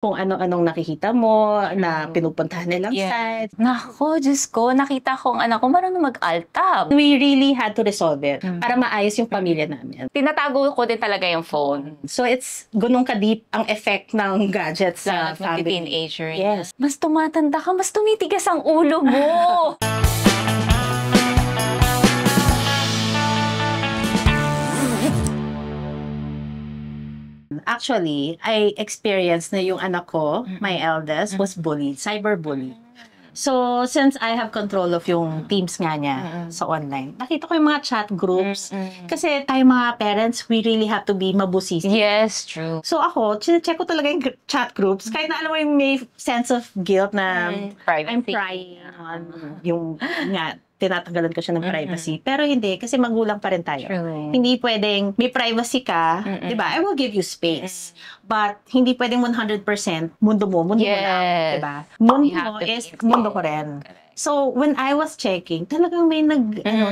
kung ano-anong nakikita mo na pinupuntahan nilang sites. Nako, Diyos ko, nakita ko ang anak ko marunong mag-altab. We really had to resolve it para maayos yung pamilya namin. Tinatago ko din talaga yung phone. So it's ganun ka-deep ang effect ng gadgets sa family. Teenager. Yes. Mas tumatanda ka, mas tumitigas ang ulo mo. Actually, I experienced na yung anak ko, my eldest, was bullied, cyberbullied. So, since I have control of yung teams nga niya sa online, nakita ko yung mga chat groups. Kasi tayo mga parents, we really have to be mabusisi. Yes, true. So ako, check ko talaga yung chat groups. Kahit na alam mo yung may sense of guilt na I'm prying on yung nga, tinatanggalan ko siya ng privacy. Pero hindi, kasi magulang pa rin tayo. True. Hindi pwedeng may privacy ka, di ba? I will give you space. But hindi pwedeng 100% mundo mo lang. Di ba? Mundo mo is mundo ko rin. So, when I was checking, talagang may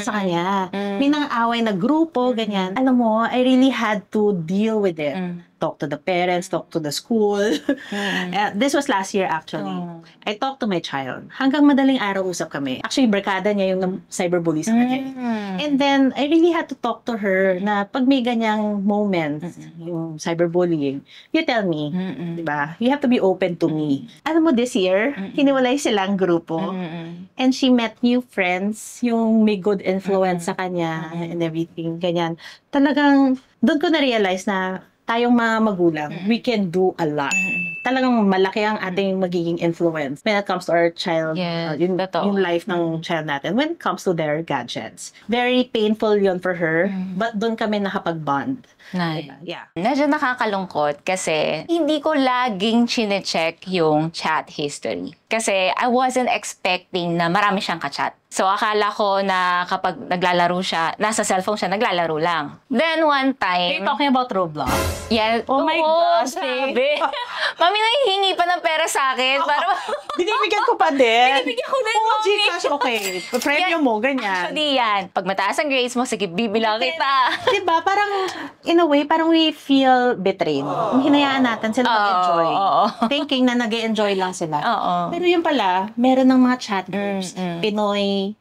sa kanya. May nang-away na grupo, ganyan. Alam mo, I really had to deal with it. Talk to the parents, talk to the school. This was last year actually. I talked to my child. Hanggang madaling araw usap kami. Actually, barkada niya yung cyberbully sa kanya. And then, I really had to talk to her na pag may ganyang moments, yung cyberbullying, you tell me, di ba? You have to be open to me. Alam mo, this year, hiniwalay silang grupo. And she met new friends, yung may good influence sa kanya and everything, ganyan. Talagang, doon ko na-realize na tayong mga magulang, we can do a lot. Talagang malaki ang ating magiging influence when it comes to our child, yung life ng child natin, when it comes to their gadgets. Very painful yun for her, but doon kami nakapag-bond. Nice. Yeah. Medyo nakakalungkot kasi hindi ko laging chine-check yung chat history. Kasi I wasn't expecting na marami siyang ka-chat. So, akala ko na kapag naglalaro siya, nasa cellphone siya, naglalaro lang. Then, one time... You're talking about Roblox? Yeah. Oh my gosh, babe. Mami, nanghihingi pa ng pera sa akin. Para... Binibigyan ko pa din. Binibigyan ko din, Mami. Mami. Gcash, okay. Premium mo, ganyan. Actually, yan. Pag mataas ang grades mo, sige, bibilang kita. Diba? Parang, in a way, parang we feel betrayed. Hinayaan natin sila mag-enjoy. Thinking na nag-enjoy lang sila. Pero yun pala, meron ng mga chat groups. Pinoy,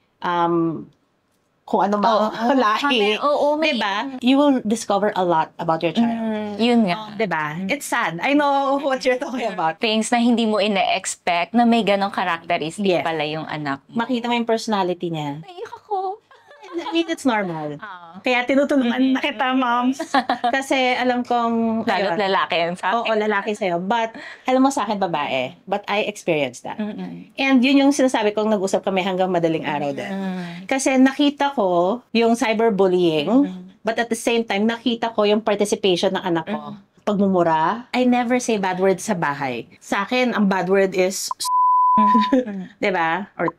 kung ano ba lahi. Diba? You will discover a lot about your child. Yun nga. Diba? It's sad. I know what you're talking about. Things na hindi mo ina-expect na may ganong characteristic pala yung anak mo. Makita mo yung personality niya. Naiyak ako. I mean, it's normal. Kaya tinutulungan na kita, moms. Kasi alam kong... Lalo't lalaki yan sa akin. Oo, lalaki sa'yo. But, alam mo sa akin, babae. But I experienced that. And yun yung sinasabi kong nag-usap kami hanggang madaling araw din. Kasi nakita ko yung cyberbullying, but at the same time, nakita ko yung participation ng anak ko. Pagmumura, I never say bad words sa bahay. Sa akin, ang bad word is diba? Or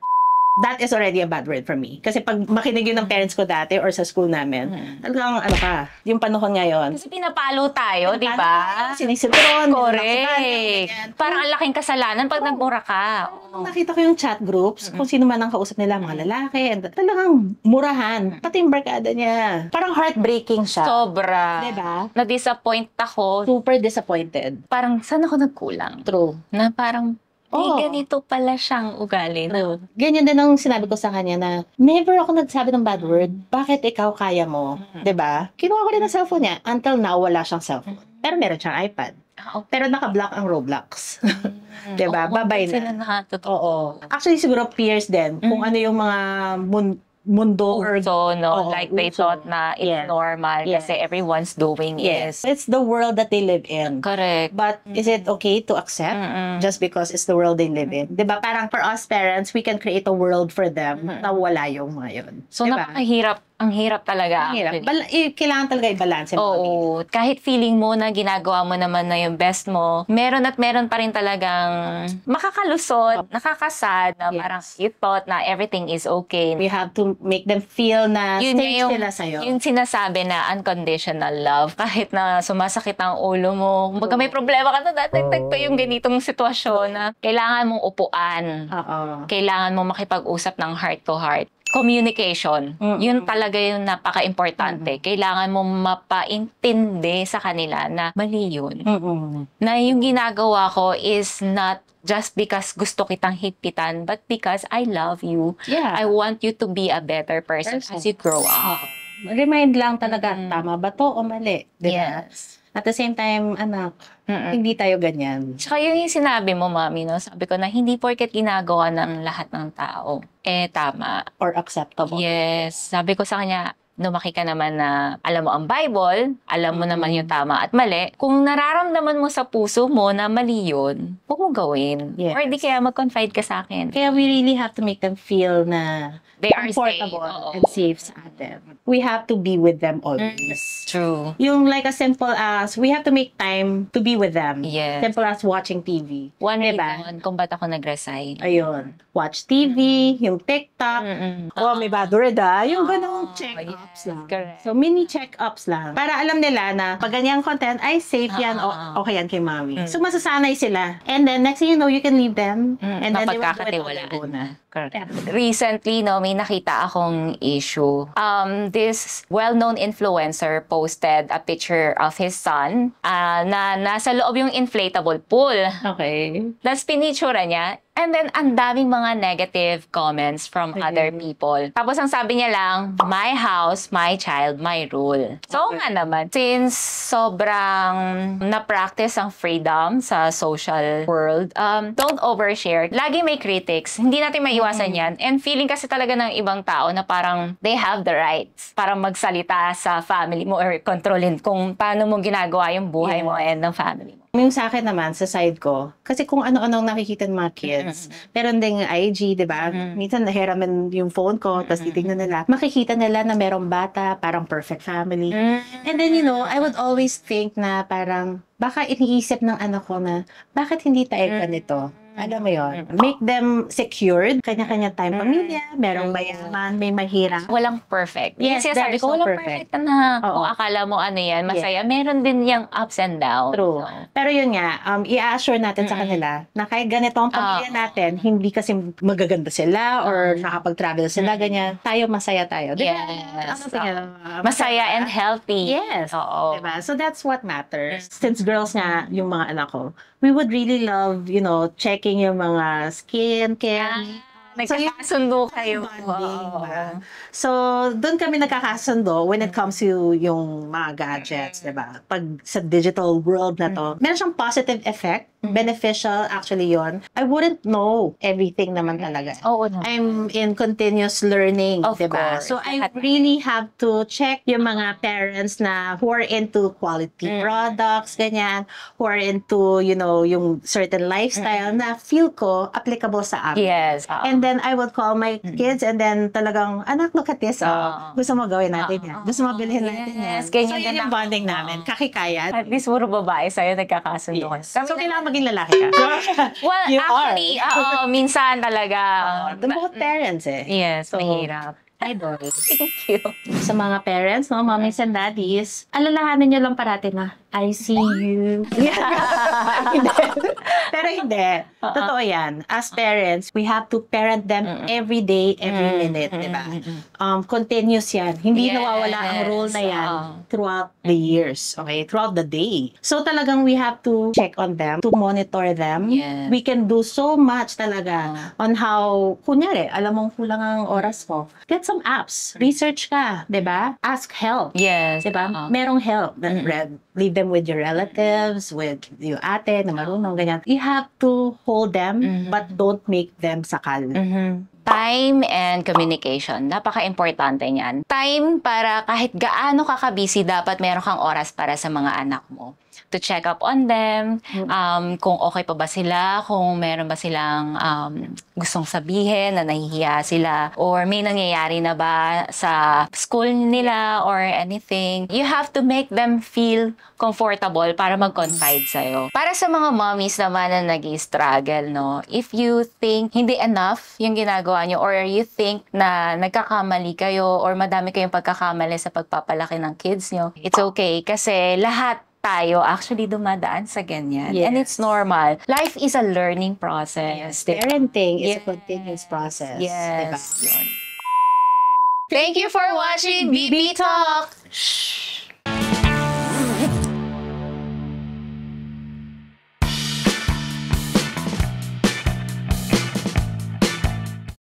that is already a bad word for me. Kasi pag makinig yun ng parents ko dati or sa school namin, talagang ano ka, yung panahon ngayon. Kasi pinapalo tayo, di ba? Sinisitron. Correct. Parang ang laking kasalanan pag nagmura ka. Nakita ko yung chat groups, kung sino man ang kausap nila, mga lalaki, and talagang murahan. Pati yung barkada niya. Parang heartbreaking siya. Sobra. Diba? Na-disappoint ako. Super disappointed. Parang, saan ako nagkulang? True. Na parang, ganito pala siyang ugali. No. Ganyan din ang sinabi ko sa kanya na never ako nagsabi ng bad word. Bakit ikaw kaya mo? 'Di ba? Kinuha ko rin ang cellphone niya. Until now, wala siyang cellphone. Pero meron siyang iPad. Pero naka-block ang Roblox. 'Di ba? Babay na. Oo. Actually, siguro peers din. Kung ano yung mga mundo or like they thought na it's normal kasi everyone's doing it. It's the world that they live in. Correct. But is it okay to accept just because it's the world they live in? Diba? Parang for us parents, we can create a world for them na wala yung mga yun. So, diba? napakahirap. Ang hirap talaga. Ang hirap. Kailangan talaga i-balance. Oo. Kahit feeling mo na ginagawa mo naman na yung best mo, meron at meron pa rin talagang makakalusot, nakakasad, na parang you thought na everything is okay. We have to make them feel na stay sila sa'yo. Yung sinasabi na unconditional love, kahit na sumasakit ang ulo mo, kumbaga may problema ka na datagtag pa yung ganitong sitwasyon na kailangan mong upuan. Kailangan mong makipag-usap ng heart to heart. communication. Yun talaga yung napaka-importante. Kailangan mo mapaintindi sa kanila na mali yun. Na yung ginagawa ko is not just because gusto kitang higpitan, but because I love you. Yeah. I want you to be a better person as you grow up. Remind lang talaga, tama ba to o mali? Diba? Yes. At the same time, anak, hindi tayo ganyan. Tsaka yung sinabi mo, mami, no? Sabi ko na hindi porket ginagawa ng lahat ng tao, tama. Or acceptable. Yes. Sabi ko sa kanya, lumaki ka naman na alam mo ang Bible, alam mo naman yung tama at mali. Kung nararamdaman mo sa puso mo na mali yun, huwag mo gawin. Yes. Or di kaya mag-confide ka sa akin. Kaya we really have to make them feel na They are comfortable safe. and safe sa atin. We have to be with them always. True. Yung like as simple as, we have to make time to be with them. Yes. Simple as watching TV. One Diba? reason kung ba't ako nag-resign. Ayun. Watch TV, yung TikTok. Oh, may badurida. Yung ganong check-ups yes, lang. correct. So, mini check-ups lang. Para alam nila na pag ganyang content, ay safe yan, okay yan kay mami. So, masasanay sila. And then, next thing you know, you can leave them. And then, they will do it on their own na. Correct. Recently, no, may nakita akong issue. This well-known influencer posted a picture of his son na nasa loob yung inflatable pool. Okay. Tapos pinictura niya. And then, ang daming mga negative comments from other people. Tapos, ang sabi niya lang, my house, my child, my rule. So, nga naman, since sobrang na-practice ang freedom sa social world, don't overshare. Lagi may critics. Hindi natin maiwasan yan. And feeling kasi talaga ng ibang tao na parang they have the rights para magsalita sa family mo or kontrolin kung paano mo ginagawa yung buhay mo and ng family mo. Yung sa akin naman, sa side ko, kasi kung ano-anong nakikita ng mga kids, meron ding IG, di ba? Minsan nahiraman yung phone ko, tapos titignan nila, makikita nila na merong bata, parang perfect family. And then, you know, I would always think na parang, baka iniisip ng anak ko na, bakit hindi tayo ganito? Alam mo yun? Make them secured, kanya-kanya tayong pamilya, merong mayaman, may mahirap. Walang perfect. Yes, Kasi there sabi is ko, no walang perfect. perfect na. Oo. Kung akala mo ano yan, masaya. Meron din yung ups and downs. True. So, Pero yun nga, i-assure natin sa kanila na kahit ganito ang pamilya natin, hindi kasi magaganda sila or nakapag-travel sila, ganyan. Tayo, masaya tayo. Diba? Yes. Ano tayo? masaya and healthy. Yes. Oo. Diba? So that's what matters. Since girls nga, yung mga anak ko, we would really love, you know, checking yung mga skin care. Nagkakasundo kayo. Bonding, Oo. ba? So, doon kami nagkakasundo when it comes to yung mga gadgets, diba? Pag sa digital world na to, meron siyang positive effect, beneficial actually yon. I wouldn't know everything naman talaga. Oo naman. I'm in continuous learning, Of diba? course. So, I really have to check yung mga parents na who are into quality products, ganyan, who are into, you know, yung certain lifestyle na feel ko applicable sa amin. Yes. And then I would call my kids and then talagang, anak, look at this. Gusto mo gawin natin yan. Gusto mo bilhin natin yan. Yes, ganyan So, yun din yung ako. bonding namin. Kakikayat. At least puro babae sa'yo nagkakasundo kayo. So, kailangan maging lalaki ka. Well, You actually, minsan talaga. The both parents eh. Yes, So, mahirap. Idol. Thank you. Sa mga parents, no, mommies and daddies, alalahanin nyo lang parati na, I see you. Hindi. Pero hindi. Totoo yan. As parents, we have to parent them every day, every minute, di ba? Continuous yan. Hindi Yes. nawawala ang role na yan throughout the years, okay? Throughout the day. So talagang we have to check on them, to monitor them. Yes. We can do so much talaga on how, kunyari, alam mong kulang ang oras mo. Get some apps. Research ka, di ba? Ask help. Yes. Diba? Merong help. Leave them with your relatives, with yung ate na marunong, ganyan. You have to hold them, but don't make them sakal. Time and communication. Napaka-importante niyan. Time para kahit gaano ka ka-busy, dapat meron kang oras para sa mga anak mo. To check up on them, kung okay pa ba sila, kung meron ba silang gustong sabihin na nahihiya sila, or may nangyayari na ba sa school nila or anything. You have to make them feel comfortable para mag-confide sa'yo. Para sa mga mommies naman na nag-struggle, no, if you think hindi enough yung ginagawa nyo, or you think na nagkakamali kayo, or madami kayong pagkakamali sa pagpapalaki ng kids nyo, it's okay kasi lahat tayo actually dumadaan sa ganyan. Yes. And it's normal. Life is a learning process. Parenting is Yes. a continuous process. Yes. Diba? Yun. Thank you for watching BB Talk!